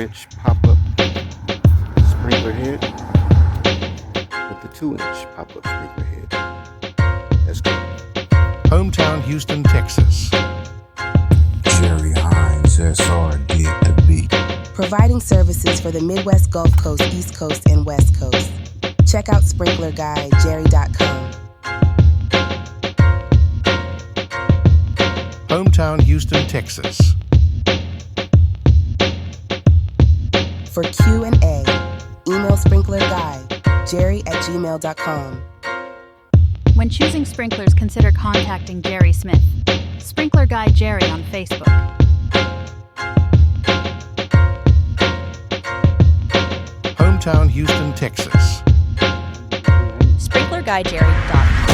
2-inch pop-up sprinkler head with the 2-inch pop-up sprinkler head. That's good. Hometown, Houston, Texas. Jerry Hines, SR, did the beat. Providing services for the Midwest, Gulf Coast, East Coast, and West Coast. Check out sprinklerguyjerry.com. Hometown, Houston, Texas. For Q&A, email sprinklerguyjerry@gmail.com. When choosing sprinklers, consider contacting Jerry Smith, Sprinkler Guy Jerry on Facebook. Hometown, Houston, Texas. SprinklerGuyJerry.com.